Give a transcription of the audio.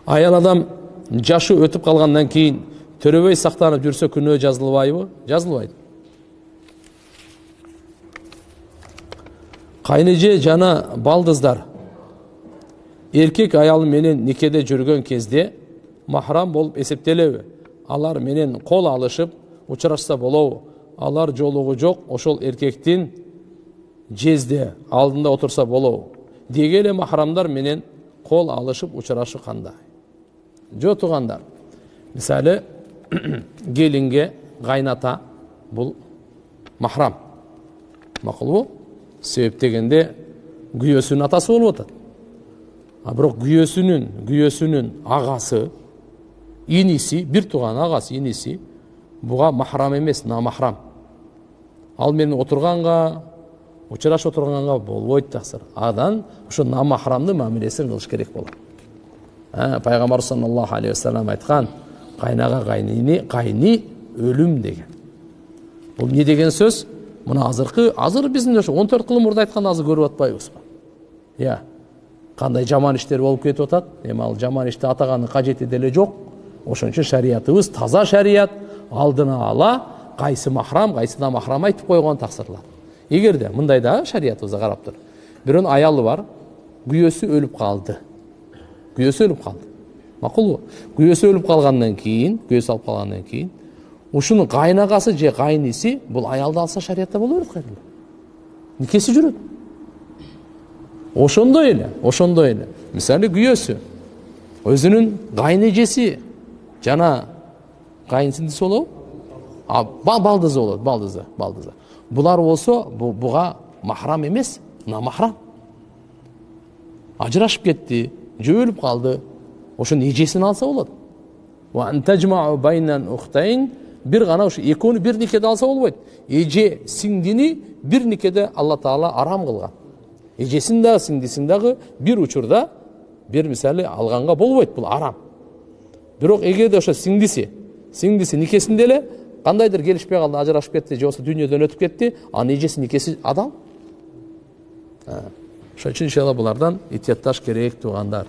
Аял адам жашы өтіп қалғандан кейін төрөбөй сақтанып жүрсе күнөө жазылбайбы? Жазылбайды. Кайнеже жана балдыздар эркек аял менен никеде жүргөн кезде махрам болуп эсептелеби? Алар менен кол алышып учурашса болобу? Алар жолугу жок, ошол эркектин жезде алдында отурса болобу? Деги эле махрамдар менен кол алышып учурашы кандай? Жо тугандар. Мисалы, келинге кайната бул махрам. Макулбу? Себеп дегенде күйөөсүнүн атасы болуп атат. А бирок күйөөсүнүн агасы, иниси, бир тууган агасы, иниси буга махрам эмес, намахрам. Ал менен отурганга, учурашып отурганга болбойт таксыр. Адан ошо намахрамды мамилесин кылыш керек болот. Пайгамбар саллаллаху алейхи вассалам айткан, кайнага кайни өлүм деген. Бул не деген сөз? Мына азыр биздин ошо 14 кыл мурда айткан азыр көрүп атпайбызбы? Я. Кандай жаман иштер болуп кетип атат? Эми ал жаман ишти атаганын кажети деле жок. Ошон үчүн шариятыбыз таза шарият, алдына ала кайсы махрам, кайсы намахрам айтып койгон таксырлар. Эгерде мындайда шариятыбызга карап тур. Бирөөнүн аялы бар, күйөөсү өлүп калды. Макулбу? Күйөөсү өлүп калгандан кийин, ушунун кайнагасы же кайниси бул аялды алса шариятта боло берет кайрылы. Никеси жүрөт. Ошондой эле. Мисалы күйөөсү өзүнүн кайнежеси жана кайынсиңдиси болобу? Балдызы болот, балдызы. Булар болсо буга махрам эмес, намахрам. Ажырашып кетти, же өлүп калды. Ошонун эжесин алса болот. Ва антажмау байнан ухтайн, бир гана ошо экөөнү бир никеде алса болбойт. Эже сиңдини бир никеде Алла Таала арам кылган. Эжесин дагы, сиңдисин дагы бир учурда бир мисалы алганга болбойт, бул арам. Бирок эгерде ошо сиңдиси никесинде эле кандайдыр келишпей калды, ажырашып кетти, же болбосо дүйнөдөн өтүп кетти, анын эжеси никеси адал. Ошон үчүн иншалла булардан этиятташ керек туугандар.